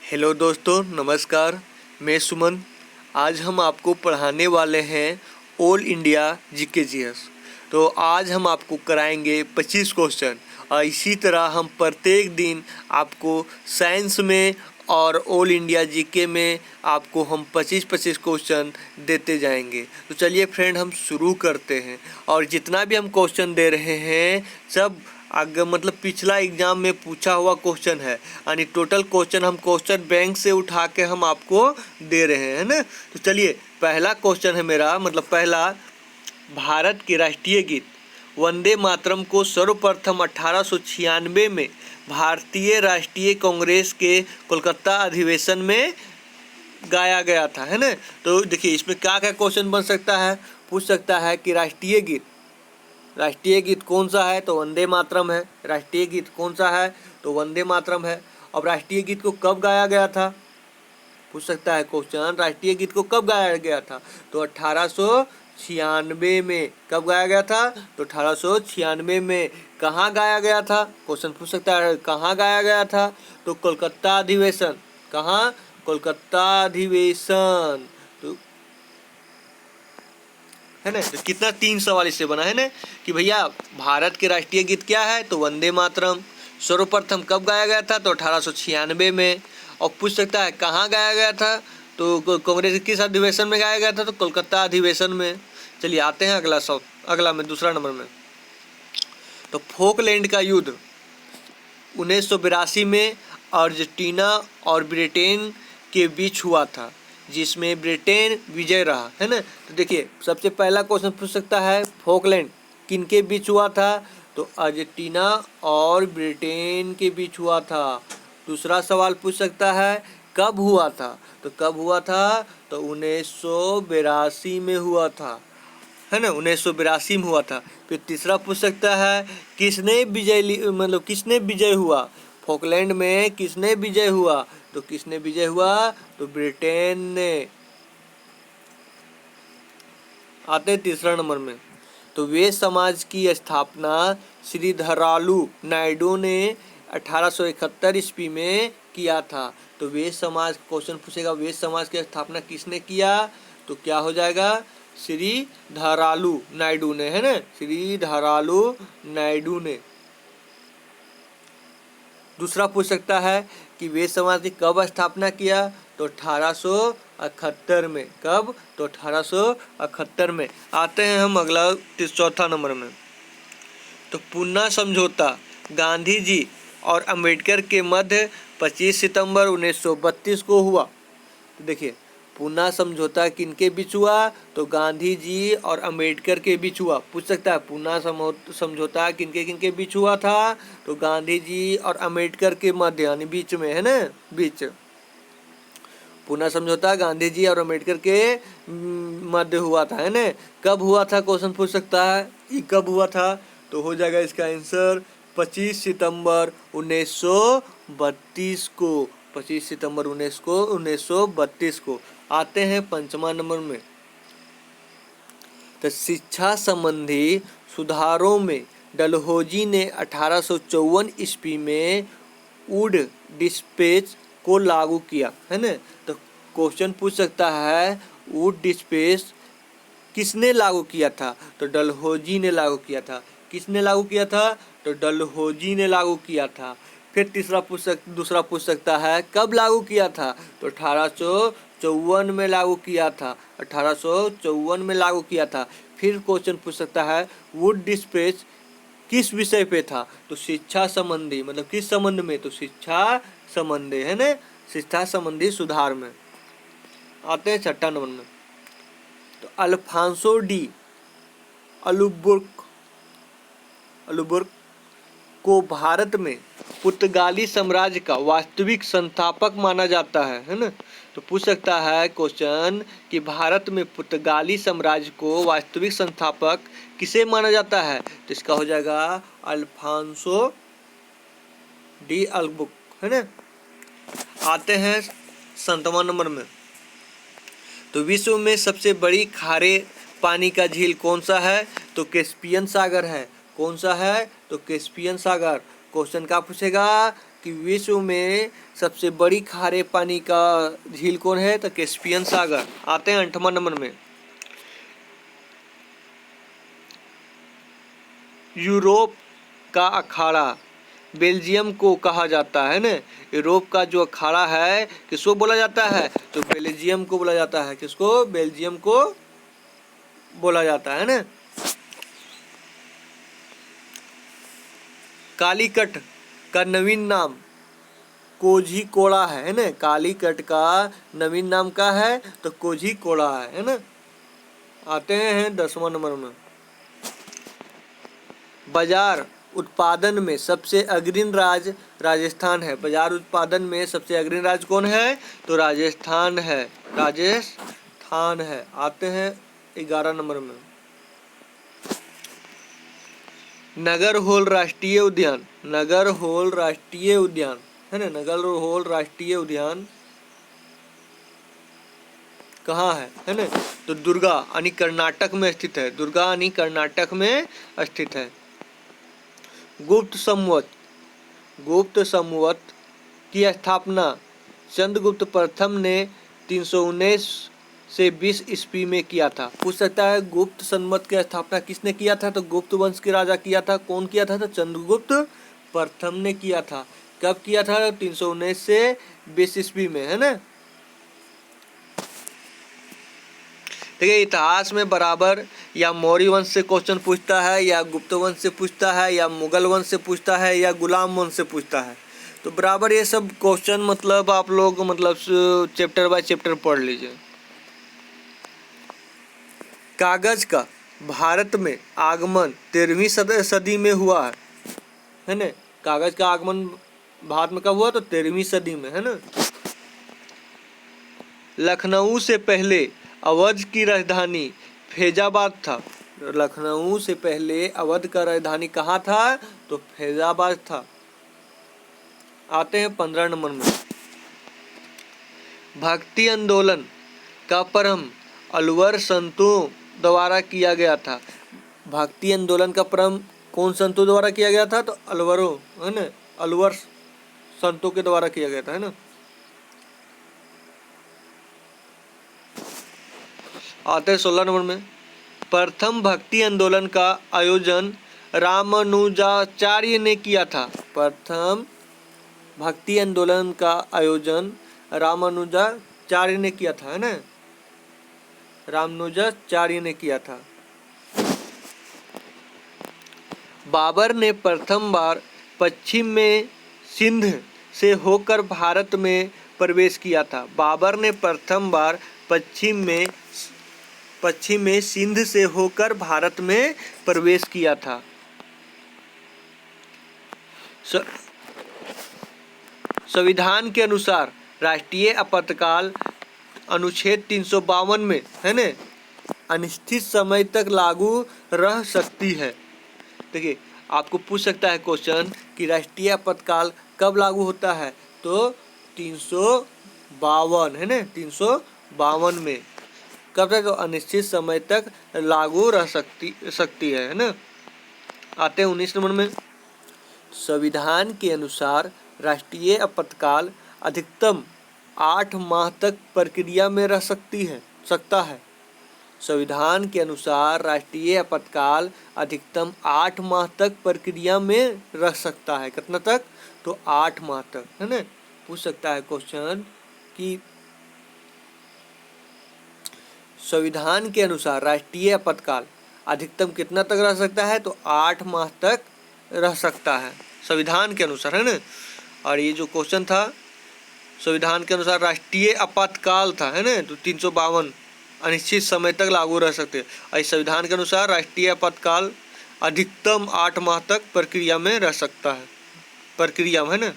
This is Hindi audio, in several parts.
हेलो दोस्तों, नमस्कार। मैं सुमन। आज हम आपको पढ़ाने वाले हैं ऑल इंडिया जीके जीएस। तो आज हम आपको कराएंगे 25 क्वेश्चन और इसी तरह हम प्रत्येक दिन आपको साइंस में और ऑल इंडिया जीके में आपको हम 25-25 क्वेश्चन देते जाएंगे। तो चलिए फ्रेंड, हम शुरू करते हैं। और जितना भी हम क्वेश्चन दे रहे हैं सब आगे मतलब पिछला एग्जाम में पूछा हुआ क्वेश्चन है, यानी टोटल क्वेश्चन हम क्वेश्चन बैंक से उठा के हम आपको दे रहे हैं ना। तो चलिए, पहला क्वेश्चन है मेरा, मतलब पहला, भारत के राष्ट्रीय गीत वंदे मातरम को सर्वप्रथम 1896 में भारतीय राष्ट्रीय कांग्रेस के कोलकाता अधिवेशन में गाया गया था, है ना। तो देखिए इसमें क्या क्या क्वेश्चन बन सकता है। पूछ सकता है कि राष्ट्रीय गीत कौन सा है, तो वंदे मातरम है। राष्ट्रीय गीत कौन सा है, तो वंदे मातरम है। अब राष्ट्रीय गीत को कब गाया गया था, पूछ सकता है क्वेश्चन, राष्ट्रीय गीत को कब गाया गया था, तो 1896 में। कब गाया गया था, तो 1896 में। कहाँ गाया गया था, क्वेश्चन पूछ सकता है कहाँ गाया गया था, तो कोलकाता अधिवेशन। कहाँ, कोलकाता अधिवेशन। तो है ना। तो कितना 3 सवाल इससे बना है ना, कि भैया भारत के राष्ट्रीय गीत क्या है, तो वंदे मातरम। सर्वप्रथम कब गाया गया था, तो 1896 में। और पूछ सकता है कहाँ गाया गया था, तो कांग्रेस किस अधिवेशन में गाया गया था, तो कोलकाता अधिवेशन में। चलिए आते हैं अगला में दूसरा नंबर में। तो फोकलैंड का युद्ध 1982 में अर्जेंटीना और ब्रिटेन के बीच हुआ था, जिसमें ब्रिटेन विजय रहा, है ना। तो देखिए सबसे पहला क्वेश्चन पूछ सकता है फोकलैंड किन के बीच हुआ था, तो अर्जेंटीना और ब्रिटेन के बीच हुआ था। दूसरा सवाल पूछ सकता है कब हुआ था, तो कब हुआ था, तो 1982 में हुआ था, है ना। 1982 में हुआ था। फिर तीसरा पूछ सकता है किसने विजय हुआ, फोकलैंड में किसने विजय हुआ, तो किसने विजय हुआ, तो ब्रिटेन ने। आते हैं तीसरा नंबर में। तो वे समाज की स्थापना श्रीधरालू नायडू ने 1871 ईस्वी में किया था। तो वे समाज, क्वेश्चन पूछेगा वे समाज की स्थापना किसने किया, तो क्या हो जाएगा, श्रीधरालू नायडू ने, है ना। श्रीधरालू नायडू ने। दूसरा पूछ सकता है कि वे समाज की कब स्थापना किया, तो 1871 में। कब, तो 1871 में। आते हैं हम अगला चौथा नंबर में। तो पूना समझौता गांधी जी और अंबेडकर के मध्य 25 सितंबर 1932 को हुआ। तो देखिए पूना समझौता किनके बीच हुआ, तो गांधी जी और अंबेडकर के बीच हुआ। पूछ सकता है पूना समझौता किनके बीच हुआ था, तो गांधी जी और अंबेडकर के मध्य, यानी बीच में, है ना, बीच। पूना समझौता गांधी जी और अंबेडकर के मध्य हुआ था, है ना। कब हुआ था, क्वेश्चन पूछ सकता है ये कब हुआ था, तो हो जाएगा इसका आंसर 25 सितंबर 1932 को। 25 सितंबर 1932 को। आते हैं पंचमा नंबर में। तो शिक्षा संबंधी सुधारों में डलहौजी ने 1854 ईस्वी में वुड डिस्पेच को लागू किया, है ना। तो क्वेश्चन पूछ सकता है वुड डिस्पेच किसने लागू किया था, तो डलहौजी ने लागू किया था। किसने लागू किया था, तो डलहौजी ने लागू किया था। फिर दूसरा पूछ सकता है कब लागू किया था, तो 1854 में लागू किया था। 1854 में लागू किया था। फिर क्वेश्चन पूछ सकता है वुड डिस्पेच किस विषय पे था, तो शिक्षा संबंधी, मतलब किस संबंध में, तो शिक्षा संबंधी, है ना, शिक्षा संबंधी सुधार में। आते हैं छठा नंबर में। तो अल्फांसो डी अलुबुर्क को भारत में पुर्तगाली साम्राज्य का वास्तविक संस्थापक माना जाता है ना। तो पूछ सकता है क्वेश्चन कि भारत में पुर्तगाली साम्राज्य को वास्तविक संस्थापक किसे माना जाता है, तो इसका हो जाएगा अल्फांसो डी अलबुक, है ना। आते हैं 7वां नंबर में। तो विश्व में सबसे बड़ी खारे पानी का झील कौन सा है, तो कैस्पियन सागर है। कौन सा है, तो कैस्पियन सागर। क्वेश्चन क्या पूछेगा, कि विश्व में सबसे बड़ी खारे पानी का झील कौन है, तो कैस्पियन सागर। आते हैं 8वां नंबर में। यूरोप का अखाड़ा बेल्जियम को कहा जाता है ना। यूरोप का जो अखाड़ा है किसको बोला जाता है, तो बेल्जियम को बोला जाता है। किसको, बेल्जियम को बोला जाता है ना। कालीकट का नवीन नाम कोझीकोड़ा है ना। कालीकट का नवीन नाम क्या है, तो कोझीकोड़ा है ना। आते हैं 10वां नंबर में। बाजार उत्पादन में सबसे अग्रणी राज्य राजस्थान है। बाजार उत्पादन में सबसे अग्रणी राज्य कौन है, तो राजस्थान है। राजस्थान है। आते हैं 11 नंबर में। नगरहोल राष्ट्रीय उद्यान, नगरहोल राष्ट्रीय उद्यान है ना। नगरहोल राष्ट्रीय उद्यान कहाँ है ना, तो दुर्गा यानी कर्नाटक में स्थित है। दुर्गा यानी कर्नाटक में स्थित है। गुप्त संवत की स्थापना चंद्रगुप्त प्रथम ने 319 से 20 ईस्वी में किया था। पूछ सकता है गुप्त संवत की स्थापना किसने किया था, तो गुप्त वंश के राजा किया था। कौन किया था, तो चंद्रगुप्त प्रथम ने किया था। कब किया था, 319 से 20 ईस्वी में है ना। देखिए इतिहास में बराबर या मौर्य वंश से क्वेश्चन पूछता है, या गुप्त वंश से पूछता है, या मुगल वंश से पूछता है, या गुलाम वंश से पूछता है। तो बराबर ये सब क्वेश्चन मतलब आप लोग मतलब चैप्टर बाय चैप्टर पढ़ लीजिए। कागज का भारत में आगमन 13वीं सदी में हुआ है ना। कागज का आगमन भारत में कब हुआ, तो 13वीं सदी में है ना। लखनऊ से पहले अवध की राजधानी फैजाबाद था। लखनऊ से पहले अवध का राजधानी कहाँ था, तो फैजाबाद था। आते हैं 15 नंबर में। भक्ति आंदोलन का प्रारंभ अलवर संतों द्वारा किया गया था। भक्ति आंदोलन का प्रारंभ कौन संतों द्वारा किया गया था, तो अलवरों है ना, अलवर संतों के द्वारा किया गया था है ना। आते हैं 16 नंबर में। प्रथम भक्ति आंदोलन का आयोजन रामानुजाचार्य ने किया था। प्रथम भक्ति आंदोलन का आयोजन रामानुजाचार्य ने किया था है ना। रामानुजाचार्य ने किया था। बाबर ने प्रथम बार पश्चिम में सिंध से होकर भारत में प्रवेश किया था। बाबर ने प्रथम बार पश्चिम में सिंध से होकर भारत में प्रवेश किया था। संविधान के अनुसार राष्ट्रीय आपातकाल अनुच्छेद 352 में है ना अनिश्चित समय तक लागू रह सकती है। देखिए आपको पूछ सकता है क्वेश्चन कि राष्ट्रीय आपातकाल कब लागू होता है, तो 352 है ना, 352 में कब तक, तो अनिश्चित समय तक लागू रह सकती है ना। आते हैं 19 नंबर में। संविधान के अनुसार राष्ट्रीय आपातकाल अधिकतम 8 माह तक प्रक्रिया में रह सकता है। संविधान के अनुसार राष्ट्रीय आपातकाल अधिकतम 8 माह तक प्रक्रिया में रह सकता है। कितना तक, तो 8 माह तक है ना। पूछ सकता है क्वेश्चन कि संविधान के अनुसार राष्ट्रीय आपातकाल अधिकतम कितना तक रह सकता है, तो 8 माह तक रह सकता है संविधान के अनुसार है ना। और ये जो क्वेश्चन था संविधान के अनुसार राष्ट्रीय आपातकाल था है ना, तो 352 अनिश्चित समय तक लागू रह सकते हैं। और इस संविधान के अनुसार राष्ट्रीय आपातकाल अधिकतम 8 माह तक प्रक्रिया में रह सकता है, प्रक्रिया में है ना।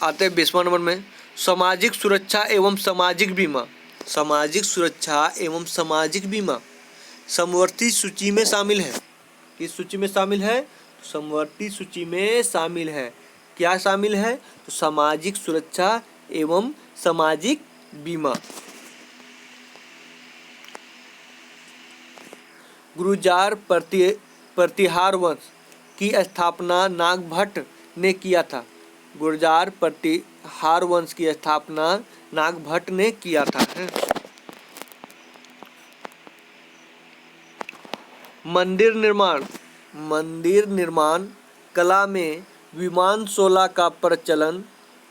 आते हैं 20वां नंबर में। सामाजिक सुरक्षा एवं सामाजिक बीमा। सामाजिक सुरक्षा एवं सामाजिक बीमा समवर्ती सूची में शामिल है। किस सूची में शामिल है, समवर्ती सूची में शामिल है। क्या शामिल है, तो सामाजिक सुरक्षा एवं सामाजिक बीमा। गुर्जर प्रतिहार वंश की स्थापना नागभट्ट ने किया था? गुर्जर प्रतिहार वंश की स्थापना नागभट्ट ने किया था। मंदिर निर्माण कला में विमान शोला का प्रचलन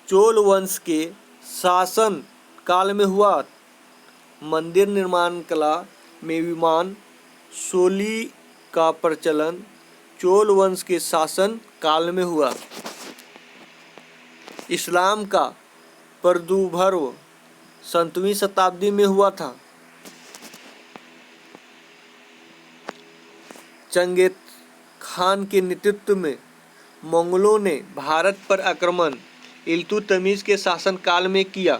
चोल वंश के शासन काल में हुआ। मंदिर निर्माण कला में विमान शैली का प्रचलन चोल वंश के शासन काल में हुआ। इस्लाम का प्रादुर्भाव 7वीं शताब्दी में हुआ था। चंगेज खान के नेतृत्व में मंगोलों ने भारत पर आक्रमण इल्तुतमिश के शासन काल में किया।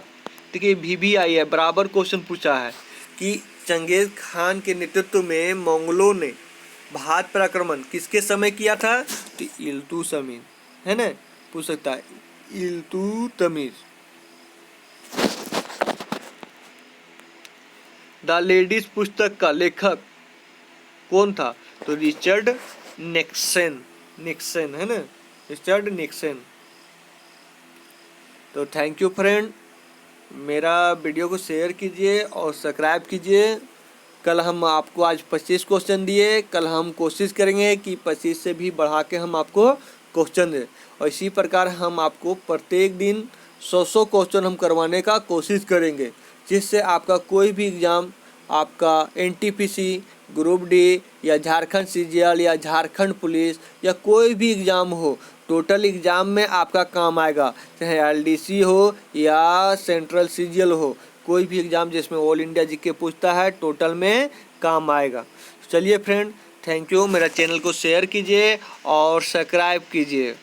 देखिए भी आई है, बराबर क्वेश्चन पूछा है कि चंगेज खान के नेतृत्व में मंगोलों ने भारत पर आक्रमण किसके समय किया था? तो इल्तुतमिश, है ना, पूछ सकता है इल्तुतमिश। द लेडीज पुस्तक का लेखक कौन था? तो रिचर्ड निक्सन, है ना, रिचर्ड निक्सन। तो थैंक यू फ्रेंड, मेरा वीडियो को शेयर कीजिए और सब्सक्राइब कीजिए। कल हम आपको आज 25 क्वेश्चन दिए, कल हम कोशिश करेंगे कि 25 से भी बढ़ा के हम आपको क्वेश्चन दें, और इसी प्रकार हम आपको प्रत्येक दिन 100 क्वेश्चन हम करवाने का कोशिश करेंगे, जिससे आपका कोई भी एग्ज़ाम, आपका एनटीपीसी, ग्रुप डी या झारखंड सीजीएल या झारखंड पुलिस या कोई भी एग्ज़ाम हो, टोटल एग्ज़ाम में आपका काम आएगा, चाहे एलडीसी हो या सेंट्रल सीजीएल हो, कोई भी एग्ज़ाम जिसमें ऑल इंडिया जीके पूछता है टोटल में काम आएगा। चलिए फ्रेंड, थैंक यू, मेरा चैनल को शेयर कीजिए और सब्सक्राइब कीजिए।